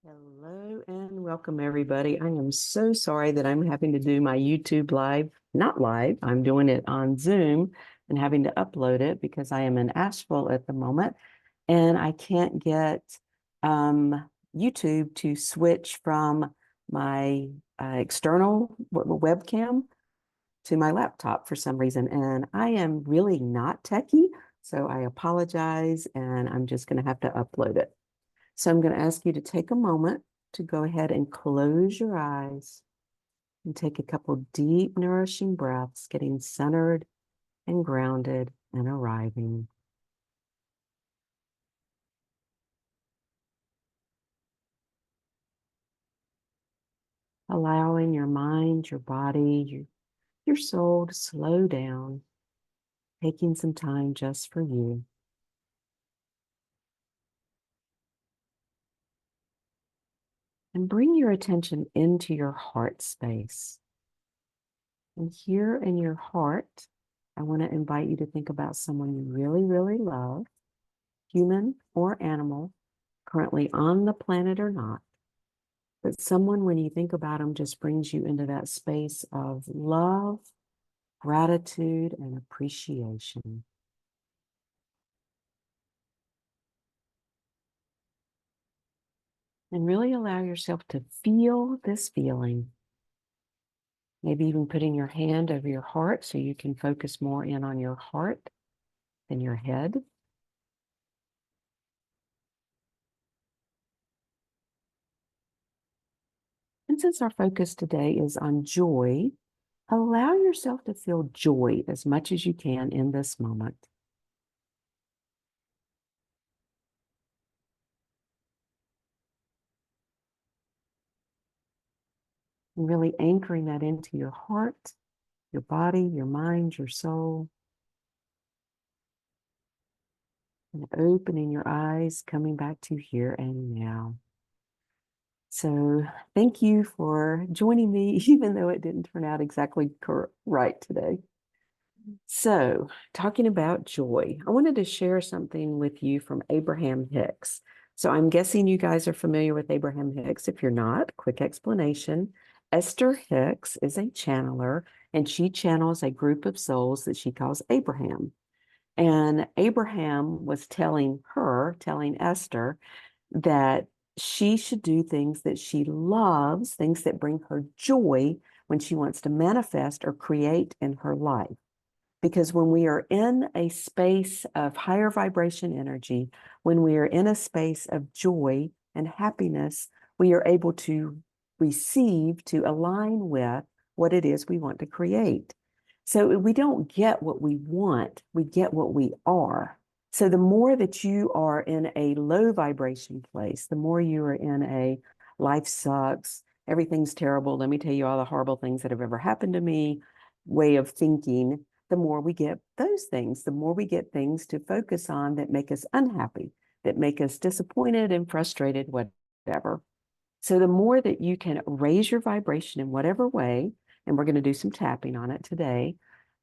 Hello and welcome, everybody. I am so sorry that I'm having to do my YouTube live, not live, I'm doing it on Zoom and having to upload it because I am in Asheville at the moment and I can't get YouTube to switch from my external webcam to my laptop for some reason. And I am really not techie, so I apologize and I'm just going to have to upload it. So I'm going to ask you to take a moment to go ahead and close your eyes and take a couple deep, nourishing breaths, getting centered and grounded and arriving. Allowing your mind, your body, your soul to slow down, taking some time just for you. And bring your attention into your heart space. And here in your heart, I want to invite you to think about someone you really, really love, human or animal, currently on the planet or not. But someone, when you think about them, just brings you into that space of love, gratitude, and appreciation. And really allow yourself to feel this feeling. Maybe even putting your hand over your heart so you can focus more in on your heart than your head. And since our focus today is on joy, allow yourself to feel joy as much as you can in this moment. And really anchoring that into your heart, your body, your mind, your soul. And opening your eyes, coming back to here and now. So thank you for joining me, even though it didn't turn out exactly right today. So talking about joy, I wanted to share something with you from Abraham Hicks. So I'm guessing you guys are familiar with Abraham Hicks. If you're not, quick explanation. Esther Hicks is a channeler, and she channels a group of souls that she calls Abraham. And Abraham was telling Esther, that she should do things that she loves, things that bring her joy when she wants to manifest or create in her life. Because when we are in a space of higher vibration energy, when we are in a space of joy and happiness, we are able to receive, to align with what it is we want to create. So we don't get what we want, we get what we are. So the more that you are in a low vibration place, the more you are in a life sucks, everything's terrible, let me tell you all the horrible things that have ever happened to me, way of thinking, the more we get those things, the more we get things to focus on that make us unhappy, that make us disappointed and frustrated, whatever. So the more that you can raise your vibration in whatever way, and we're going to do some tapping on it today,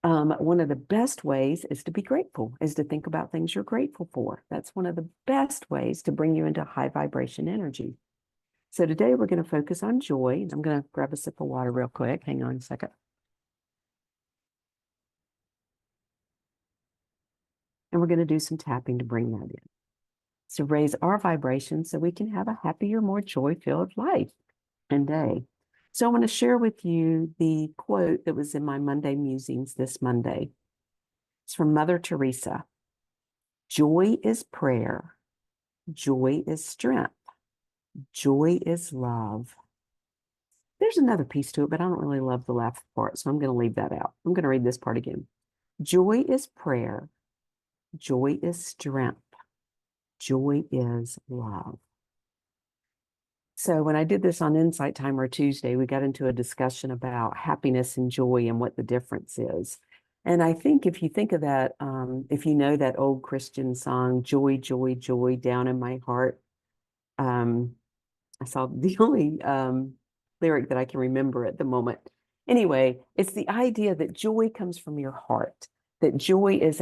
one of the best ways is to be grateful, is to think about things you're grateful for. That's one of the best ways to bring you into high vibration energy. So today we're going to focus on joy. I'm going to grab a sip of water real quick. Hang on a second. And we're going to do some tapping to bring that in. So raise our vibration so we can have a happier, more joy-filled life and day. So I want to share with you the quote that was in my Monday musings this Monday. It's from Mother Teresa. Joy is prayer. Joy is strength. Joy is love. There's another piece to it, but I don't really love the last part, so I'm going to leave that out. I'm going to read this part again. Joy is prayer. Joy is strength. Joy is love. So when I did this on Insight Timer Tuesday, we got into a discussion about happiness and joy and what the difference is. And I think if you think of that, if you know that old Christian song, Joy, Joy, Joy, Down in My Heart, I saw the only lyric that I can remember at the moment. Anyway, it's the idea that joy comes from your heart, that joy is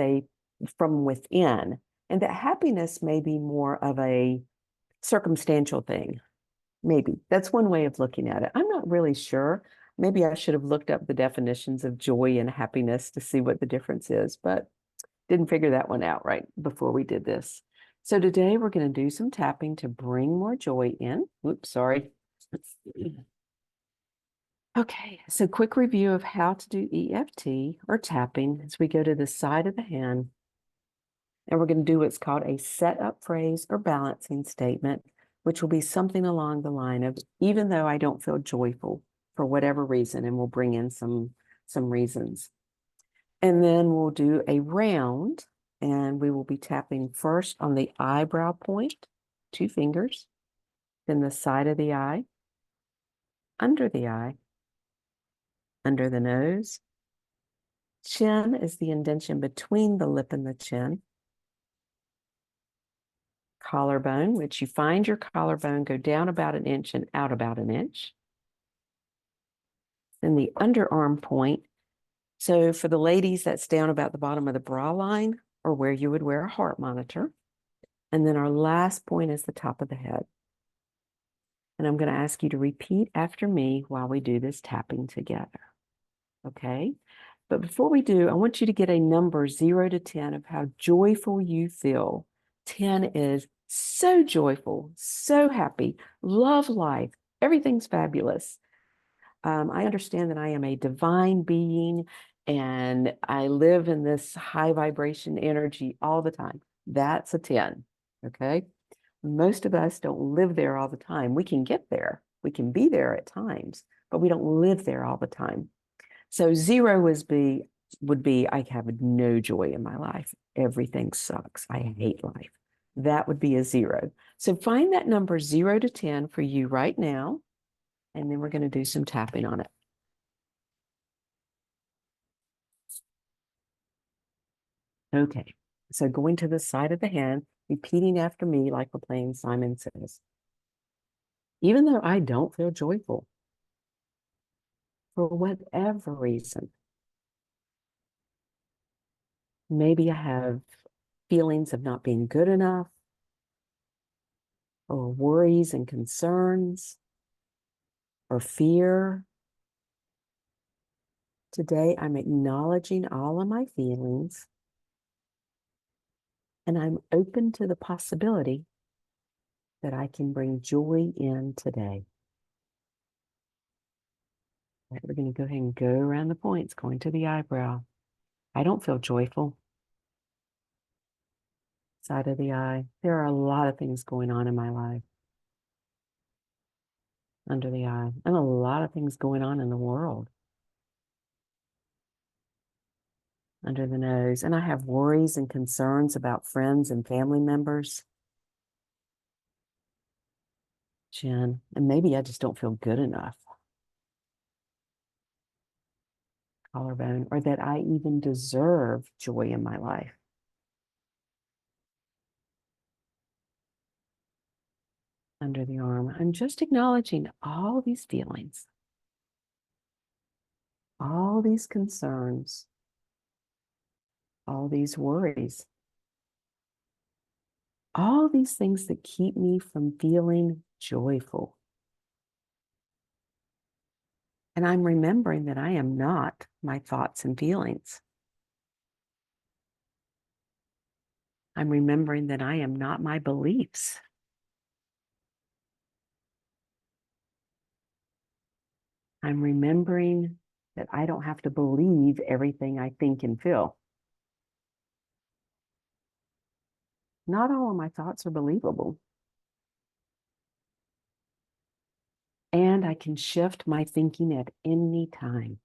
from within, and that happiness may be more of a circumstantial thing. Maybe that's one way of looking at it. I'm not really sure. Maybe I should have looked up the definitions of joy and happiness to see what the difference is, but didn't figure that one out right before we did this. So today we're going to do some tapping to bring more joy in. Oops, sorry. Okay, so quick review of how to do EFT or tapping as we go to the side of the hand. And we're going to do what's called a setup phrase or balancing statement, which will be something along the line of, even though I don't feel joyful for whatever reason, and we'll bring in some reasons. And then we'll do a round, and we will be tapping first on the eyebrow point, 2 fingers, then the side of the eye, under the nose. Chin is the indentation between the lip and the chin. Collarbone, which you find your collarbone, go down about an inch and out about an inch. Then the underarm point. So for the ladies, that's down about the bottom of the bra line or where you would wear a heart monitor. And then our last point is the top of the head. And I'm going to ask you to repeat after me while we do this tapping together. Okay? But before we do, I want you to get a number 0 to 10 of how joyful you feel. 10 is so joyful, so happy, love life, everything's fabulous. I understand that I am a divine being and I live in this high vibration energy all the time. That's a 10, okay? Most of us don't live there all the time. We can get there. We can be there at times, but we don't live there all the time. So 0 would be I have no joy in my life. Everything sucks. I hate life. That would be a 0. So find that number 0 to 10 for you right now, and then we're going to do some tapping on it. Okay, so going to the side of the hand, repeating after me like we're playing Simon Says. Even though I don't feel joyful, for whatever reason, maybe I have feelings of not being good enough, or worries and concerns, or fear. Today, I'm acknowledging all of my feelings, and I'm open to the possibility that I can bring joy in today. Right, we're going to go ahead and go around the points, going to the eyebrow. I don't feel joyful. Side of the eye. There are a lot of things going on in my life. Under the eye. And a lot of things going on in the world. Under the nose. And I have worries and concerns about friends and family members. Chin. And maybe I just don't feel good enough. Collarbone. Or that I even deserve joy in my life. Under the arm. I'm just acknowledging all these feelings. All these concerns. All these worries. All these things that keep me from feeling joyful. And I'm remembering that I am not my thoughts and feelings. I'm remembering that I am not my beliefs. I'm remembering that I don't have to believe everything I think and feel. Not all of my thoughts are believable. And I can shift my thinking at any time.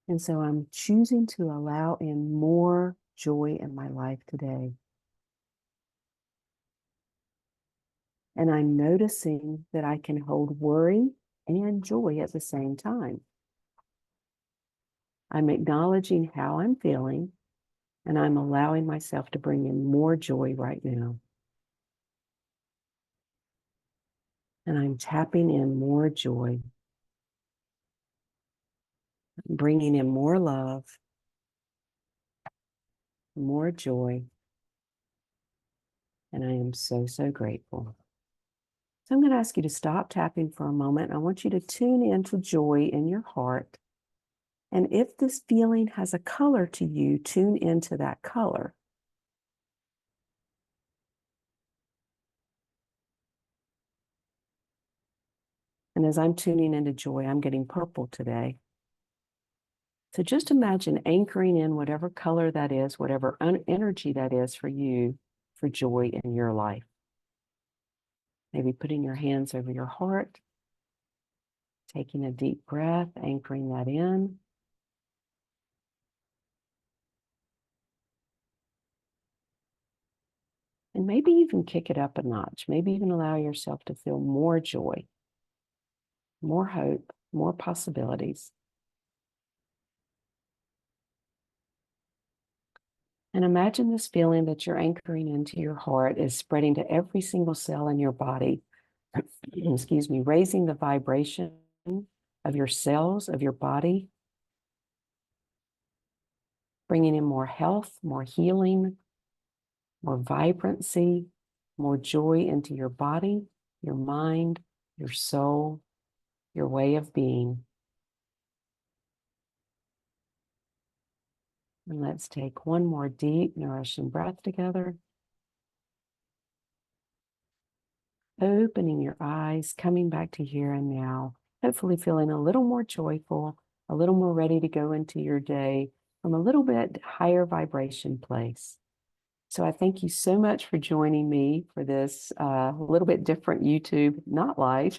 And so I'm choosing to allow in more joy in my life today. And I'm noticing that I can hold worry and joy at the same time. I'm acknowledging how I'm feeling, and I'm allowing myself to bring in more joy right now. And I'm tapping in more joy, bringing in more love, more joy. And I am so, so grateful. So I'm going to ask you to stop tapping for a moment. I want you to tune into joy in your heart. And if this feeling has a color to you, tune into that color. And as I'm tuning into joy, I'm getting purple today. So just imagine anchoring in whatever color that is, whatever energy that is for you, for joy in your life. Maybe putting your hands over your heart, taking a deep breath, anchoring that in. And maybe even kick it up a notch. Maybe even allow yourself to feel more joy, more hope, more possibilities. And imagine this feeling that you're anchoring into your heart is spreading to every single cell in your body. Excuse me, raising the vibration of your cells, of your body, bringing in more health, more healing, more vibrancy, more joy into your body, your mind, your soul, your way of being. And let's take one more deep, nourishing breath together. Opening your eyes, coming back to here and now, hopefully feeling a little more joyful, a little more ready to go into your day from a little bit higher vibration place. So I thank you so much for joining me for this little bit different YouTube, not live,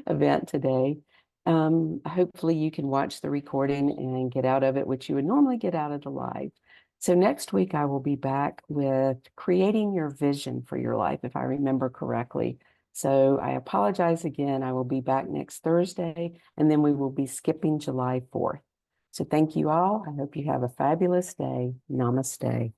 event today. Hopefully you can watch the recording and get out of it what you would normally get out of the live. So next week I will be back with creating your vision for your life, if I remember correctly. So I apologize again. I will be back next Thursday, and then we will be skipping July 4th. So thank you all. I hope you have a fabulous day. Namaste.